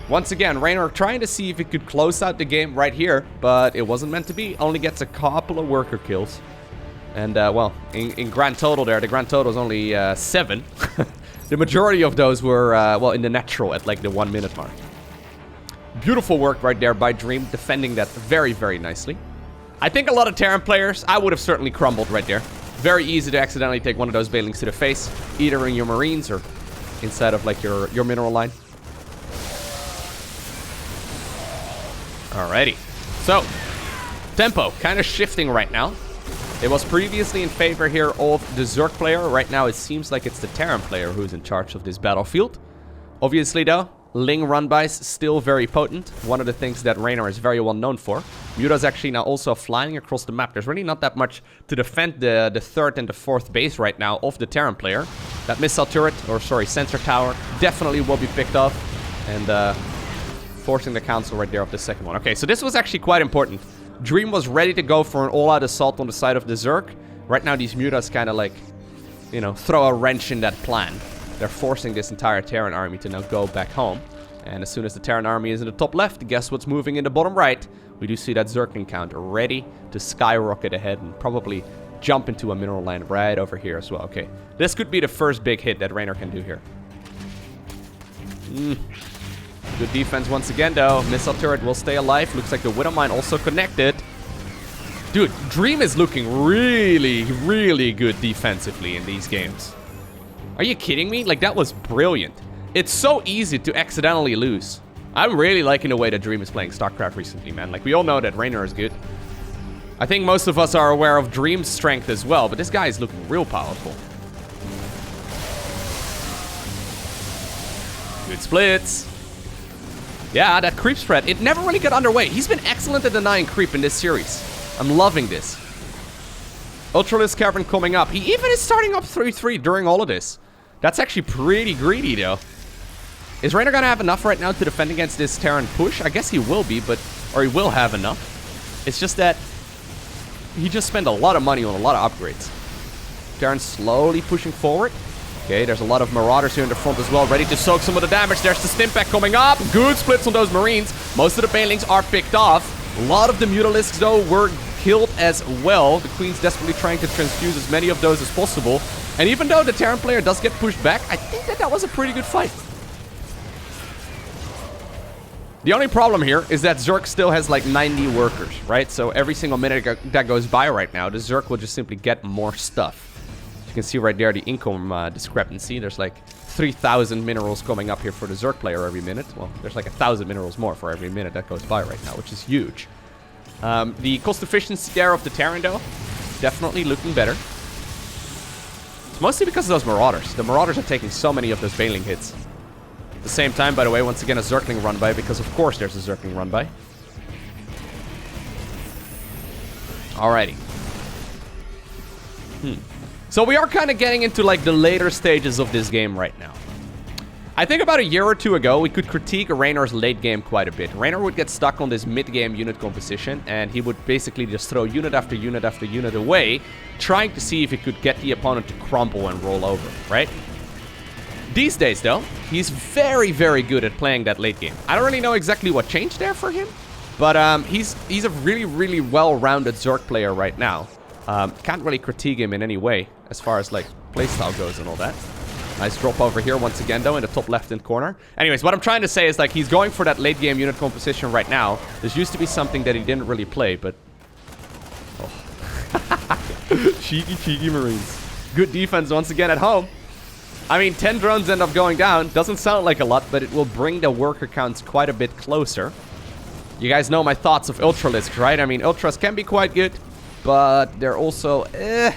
Once again, Reynor trying to see if he could close out the game right here, but it wasn't meant to be. Only gets a couple of worker kills. And, well, in grand total there, the grand total is only 7. The majority of those were, well, in the natural at like the 1 minute mark. Beautiful work right there by Dream, defending that very, very nicely. I think a lot of Terran players, I would have certainly crumbled right there. Very easy to accidentally take one of those Banelings to the face, either in your Marines or inside of like your mineral line. Alrighty. So, tempo kind of shifting right now. It was previously in favor here of the Zerg player. Right now it seems like it's the Terran player who's in charge of this battlefield. Obviously though, Ling run-bys still very potent. One of the things that Reynor is very well known for. Muta's actually now also flying across the map. There's really not that much to defend the third and the fourth base right now of the Terran player. That missile turret, or sorry, sensor tower, definitely will be picked off. And forcing the cancel right there of the second one. Okay, so this was actually quite important. Dream was ready to go for an all-out assault on the side of the Zerg. Right now, these Mutas kind of like, you know, throw a wrench in that plan. They're forcing this entire Terran army to now go back home. And as soon as the Terran army is in the top left, guess what's moving in the bottom right? We do see that Zergling count ready to skyrocket ahead and probably jump into a mineral line right over here as well. Okay, this could be the first big hit that Reynor can do here. Good defense once again, though. Missile turret will stay alive. Looks like the Widow Mine also connected. Dude, Dream is looking really, really good defensively in these games. Are you kidding me? Like, that was brilliant. It's so easy to accidentally lose. I'm really liking the way that Dream is playing StarCraft recently, man. Like, we all know that Reynor is good. I think most of us are aware of Dream's strength as well, but this guy is looking real powerful. Good splits. Yeah, that creep spread, it never really got underway. He's been excellent at denying creep in this series. I'm loving this. Ultralisk Cavern coming up. He even is starting up 3-3 during all of this. That's actually pretty greedy, though. Is Reynor gonna have enough right now to defend against this Terran push? I guess he will be, but... or he will have enough. It's just that... he just spent a lot of money on a lot of upgrades. Terran slowly pushing forward. Okay, there's a lot of Marauders here in the front as well, ready to soak some of the damage. There's the Stimpak coming up. Good splits on those Marines. Most of the Banelings are picked off. A lot of the Mutalisks, though, were killed as well. The Queen's desperately trying to transfuse as many of those as possible. And even though the Terran player does get pushed back, I think that was a pretty good fight. The only problem here is that Zerg still has like 90 workers, right? So every single minute that goes by right now, the Zerg will just simply get more stuff. You can see right there the income discrepancy. There's like 3,000 minerals coming up here for the Zerg player every minute. Well, there's like 1,000 minerals more for every minute that goes by right now, which is huge. The cost efficiency there of the Terran, though, definitely looking better. It's mostly because of those Marauders. The Marauders are taking so many of those Baneling hits. At the same time, by the way, once again, a Zergling run-by, because of course there's a Zergling run-by. Alrighty. So we are kind of getting into like the later stages of this game right now. I think about a year or two ago, we could critique Reynor's late game quite a bit. Reynor would get stuck on this mid-game unit composition, and he would basically just throw unit after unit after unit away, trying to see if he could get the opponent to crumple and roll over, right? These days, though, he's very, very good at playing that late game. I don't really know exactly what changed there for him, but he's a really, really well-rounded Zerg player right now. Can't really critique him in any way as far as like playstyle goes and all that. Nice drop over here once again, though, in the top left-hand corner. Anyways, what I'm trying to say is like he's going for that late game unit composition right now. This used to be something that he didn't really play, but cheeky Marines. Good defense once again at home. I mean, 10 drones end up going down. Doesn't sound like a lot, but it will bring the worker counts quite a bit closer. You guys know my thoughts of Ultralisks, right? I mean, Ultras can be quite good, but they're also, they're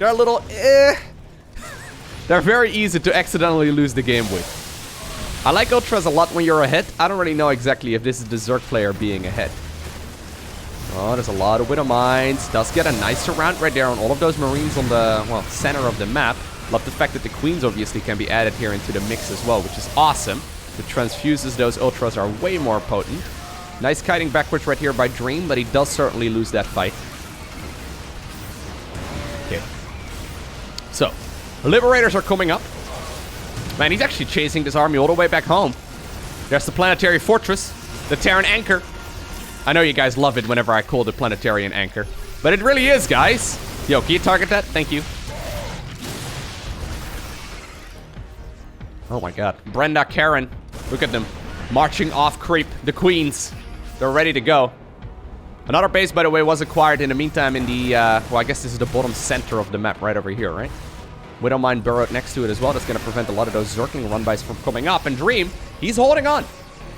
a little, They're very easy to accidentally lose the game with. I like Ultras a lot when you're ahead. I don't really know exactly if this is the Zerg player being ahead. Oh, there's a lot of Widow Mines. Does get a nice surround right there on all of those Marines on the, well, center of the map. Love the fact that the Queens obviously can be added here into the mix as well, which is awesome. The transfuses, those Ultras are way more potent. Nice kiting backwards right here by Dream, but he does certainly lose that fight. Okay. So, Liberators are coming up. Man, he's actually chasing this army all the way back home. There's the Planetary Fortress, the Terran Anchor. I know you guys love it whenever I call the Planetary an anchor, but it really is, guys. Yo, can you target that? Thank you. Oh my god. Brenda, Karen, look at them. Marching off creep, the Queens. They're ready to go. Another base, by the way, was acquired in the meantime in the, well, I guess this is the bottom center of the map right over here, right? Widowmine burrowed next to it as well. That's going to prevent a lot of those Zergling run-bys from coming up. And Dream, he's holding on.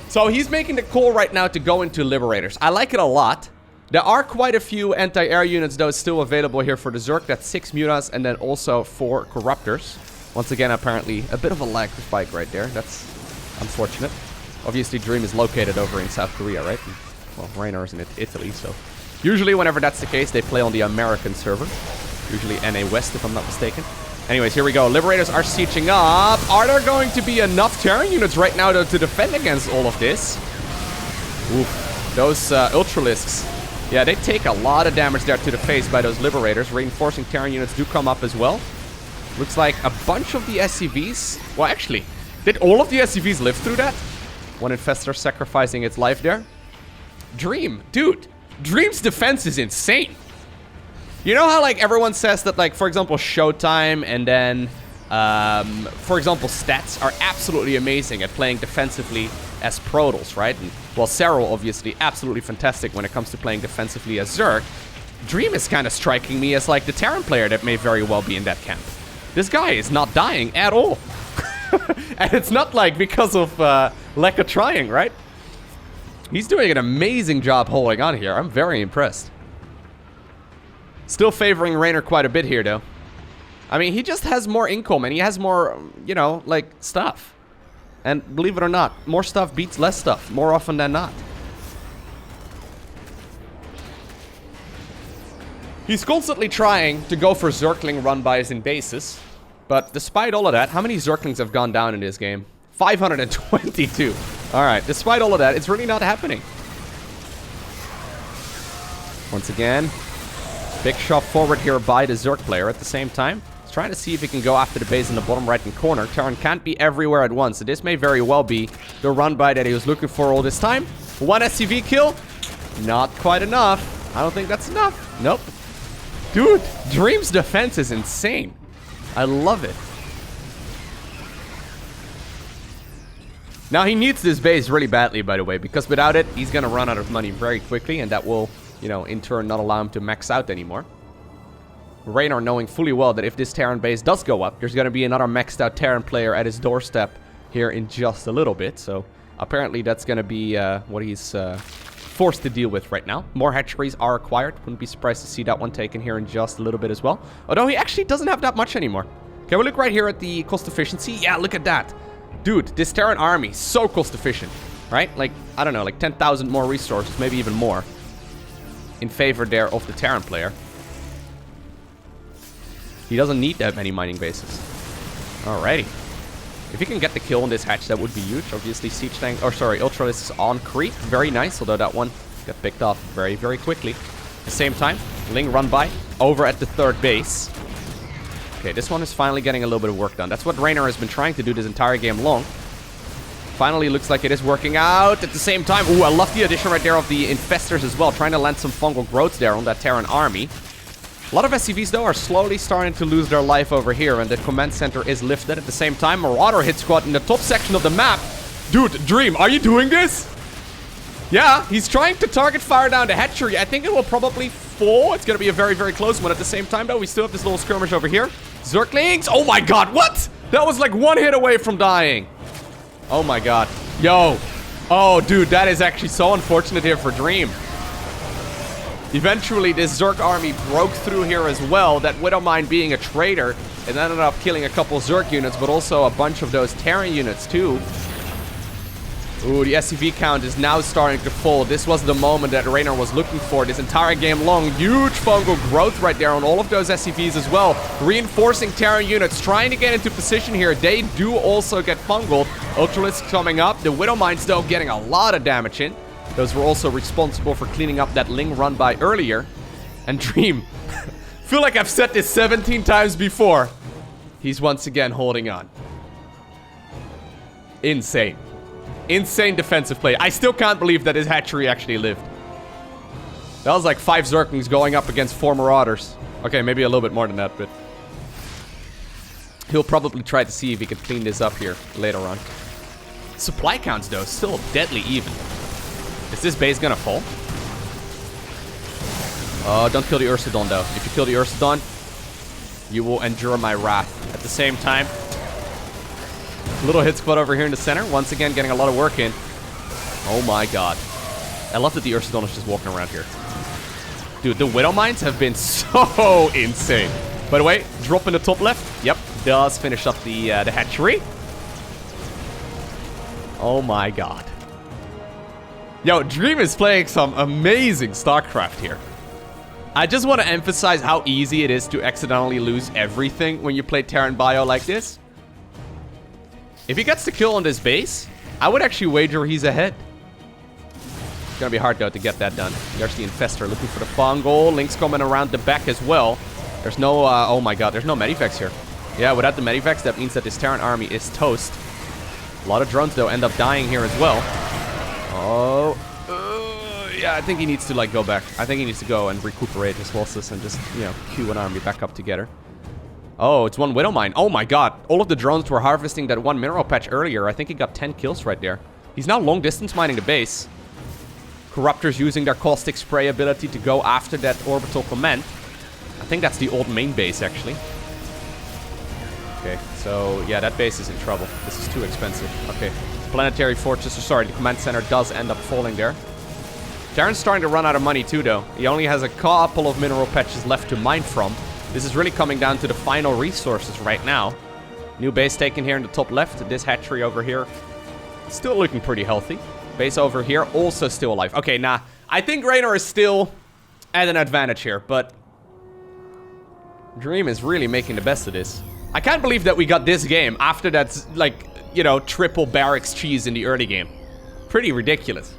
So he's making the call right now to go into Liberators. I like it a lot. There are quite a few anti-air units, though, still available here for the Zerg. That's 6 Mutas and then also 4 Corruptors. Once again, apparently, a bit of a lag spike right there. That's unfortunate. Obviously, Dream is located over in South Korea, right? Well, Reynor is in Italy, so... Usually, whenever that's the case, they play on the American server. Usually NA West, if I'm not mistaken. Anyways, here we go. Liberators are sieging up. Are there going to be enough Terran units right now to defend against all of this? Oof. Those Ultralisks. Yeah, they take a lot of damage there to the face by those Liberators. Reinforcing Terran units do come up as well. Looks like a bunch of the SCVs... Well, actually, did all of the SCVs live through that? One Infestor sacrificing its life there. Dream. Dude, Dream's defense is insane. You know how, like, everyone says that, like, for example, Showtime and then, for example, Stats are absolutely amazing at playing defensively as Protoss, right? And, well, Serral, obviously, absolutely fantastic when it comes to playing defensively as Zerg. Dream is kind of striking me as, like, the Terran player that may very well be in that camp. This guy is not dying at all. And it's not, like, because of lack of trying, right? He's doing an amazing job holding on here. I'm very impressed. Still favoring Reynor quite a bit here, though. I mean, he just has more income, and he has more, you know, like, stuff. And believe it or not, more stuff beats less stuff, more often than not. He's constantly trying to go for Zergling run-bys in bases. But despite all of that, how many Zerglings have gone down in this game? 522. Alright, despite all of that, it's really not happening. Once again, big shot forward here by the Zerg player at the same time. He's trying to see if he can go after the base in the bottom right-hand corner. Terran can't be everywhere at once, so this may very well be the run-by that he was looking for all this time. 1 SCV kill? Not quite enough. I don't think that's enough. Nope. Dude, Dream's defense is insane. I love it. Now, he needs this base really badly, by the way, because without it, he's going to run out of money very quickly, and that will, you know, in turn not allow him to max out anymore. Reynor knowing fully well that if this Terran base does go up, there's going to be another maxed out Terran player at his doorstep here in just a little bit, so apparently that's going to be what he's forced to deal with right now. More hatcheries are acquired. Wouldn't be surprised to see that one taken here in just a little bit as well. Although he actually doesn't have that much anymore. Can we look right here at the cost efficiency? Yeah, look at that. Dude, this Terran army, so cost efficient, right? Like, I don't know, like 10,000 more resources, maybe even more, in favor there of the Terran player. He doesn't need that many mining bases. Alrighty. If he can get the kill on this hatch, that would be huge. Obviously, Siege Tank, or sorry, Ultralisk is on creep. Very nice, although that one got picked off very, very quickly. At the same time, Ling run by over at the third base. Okay, this one is finally getting a little bit of work done. That's what Reynor has been trying to do this entire game long. Finally, looks like it is working out. At the same time, ooh, I love the addition right there of the Infestors as well. Trying to land some fungal growths there on that Terran army. A lot of SCVs, though, are slowly starting to lose their life over here, and the command center is lifted. At the same time, Marauder hit squad in the top section of the map. Dude, Dream, are you doing this? Yeah, he's trying to target fire down the hatchery. I think it will probably fall. It's going to be a very, very close one. At the same time, though, we still have this little skirmish over here. Zerglings! Oh my god, what? That was like one hit away from dying. Oh my god. Yo. Oh, dude, that is actually so unfortunate here for Dream. Eventually, this Zerg army broke through here as well. That Widowmine being a traitor, and ended up killing a couple Zerg units, but also a bunch of those Terran units too. Ooh, the SCV count is now starting to fall. This was the moment that Reynor was looking for this entire game long. Huge fungal growth right there on all of those SCVs as well. Reinforcing Terran units, trying to get into position here. They do also get fungal. Ultralisk coming up. The Widow Mines, though, getting a lot of damage in. Those were also responsible for cleaning up that Ling run by earlier. And Dream, feel like I've said this 17 times before. He's once again holding on. Insane. Insane defensive play. I still can't believe that his hatchery actually lived. That was like 5 Zerglings going up against 4 Marauders. Okay, maybe a little bit more than that, but... he'll probably try to see if he can clean this up here later on. Supply counts, though, still deadly even. Is this base gonna fall? Oh, don't kill the Ursidon, though. If you kill the Ursidon, you will endure my wrath. At the same time... little hit squad over here in the center. Once again, getting a lot of work in. Oh my god. I love that the Ursidon is just walking around here. Dude, the Widow Mines have been so insane. By the way, drop in the top left. Yep, does finish up the hatchery. Oh my god. Yo, Dream is playing some amazing StarCraft here. I just want to emphasize how easy it is to accidentally lose everything when you play Terran Bio like this. If he gets the kill on this base, I would actually wager he's ahead. It's gonna be hard, though, to get that done. There's the Infestor looking for the fungal. Link's coming around the back as well. There's no, oh my god, there's no Medivacs here. Yeah, without the Medivacs, that means that this Terran army is toast. A lot of drones, though, end up dying here as well. Oh, yeah, I think he needs to, like, go back. I think he needs to go and recuperate his losses and just, you know, queue an army back up together. Oh, it's one Widow Mine. Oh my god. All of the drones were harvesting that one mineral patch earlier. I think he got 10 kills right there. He's now long distance mining the base. Corruptors using their caustic spray ability to go after that orbital command. I think that's the old main base, actually. Okay, so yeah, that base is in trouble. This is too expensive. Okay, planetary fortress, sorry, the command center does end up falling there. Terran's starting to run out of money too, though. He only has a couple of mineral patches left to mine from. This is really coming down to the final resources right now. New base taken here in the top left. This hatchery over here, still looking pretty healthy. Base over here, also still alive. Okay, nah, I think Reynor is still at an advantage here, but Dream is really making the best of this. I can't believe that we got this game after that, like, you know, triple barracks cheese in the early game. Pretty ridiculous.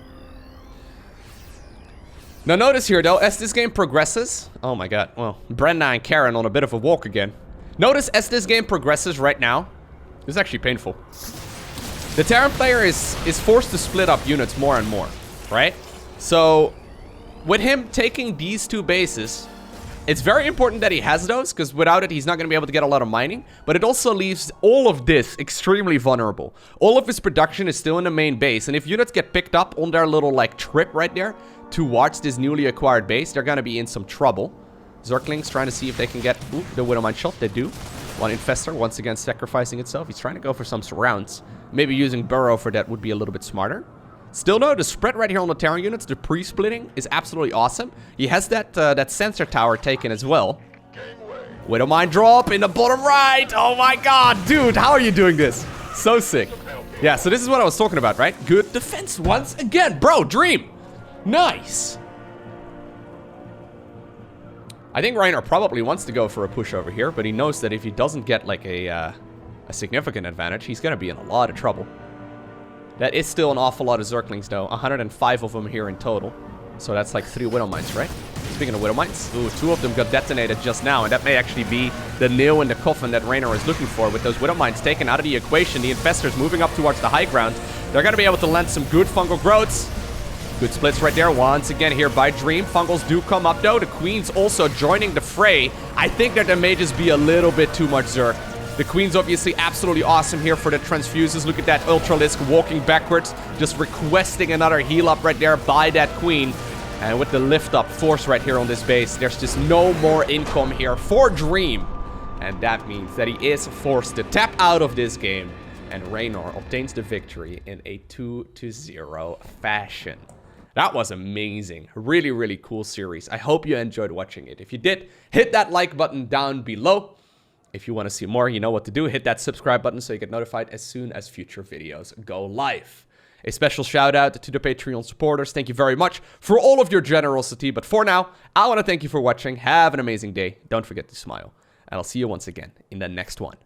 Now notice here, though, as this game progresses... oh my god, well, Brenna and Karen on a bit of a walk again. Notice as this game progresses right now... this is actually painful. The Terran player is forced to split up units more and more, right? So, with him taking these 2 bases... it's very important that he has those, because without it, he's not going to be able to get a lot of mining. But it also leaves all of this extremely vulnerable. All of his production is still in the main base. And if units get picked up on their little, like, trip right there towards this newly acquired base, they're going to be in some trouble. Zerglings trying to see if they can get the Widow Mine shot. They do. One Infestor, once again, sacrificing itself. He's trying to go for some surrounds. Maybe using Burrow for that would be a little bit smarter. Still, though, the spread right here on the Terran units, the pre-splitting, is absolutely awesome. He has that sensor tower taken as well. Widow Mine drop in the bottom right. Oh my god, dude, how are you doing this? So sick. Yeah, so this is what I was talking about, right? Good defense once again. Bro, Dream. Nice. I think Reynor probably wants to go for a push over here, but he knows that if he doesn't get, like, a significant advantage, he's going to be in a lot of trouble. That is still an awful lot of Zerglings, though. 105 of them here in total. So that's like 3 Widow Mines, right? Speaking of Widow Mines, ooh, 2 of them got detonated just now, and that may actually be the nail in the coffin that Reynor is looking for. With those Widow Mines taken out of the equation, the Infestors moving up towards the high ground. They're going to be able to land some good fungal growths. Good splits right there once again here by Dream. Fungals do come up, though. The Queen's also joining the fray. I think that there may just be a little bit too much Zerg. The Queen's obviously absolutely awesome here for the transfuses. Look at that Ultralisk walking backwards, just requesting another heal up right there by that Queen. And with the lift up force right here on this base, there's just no more income here for Dream. And that means that he is forced to tap out of this game. And Reynor obtains the victory in a 2-0 fashion. That was amazing. Really, really cool series. I hope you enjoyed watching it. If you did, hit that like button down below. If you want to see more, you know what to do. Hit that subscribe button so you get notified as soon as future videos go live. A special shout out to the Patreon supporters. Thank you very much for all of your generosity. But for now, I want to thank you for watching. Have an amazing day. Don't forget to smile. And I'll see you once again in the next one.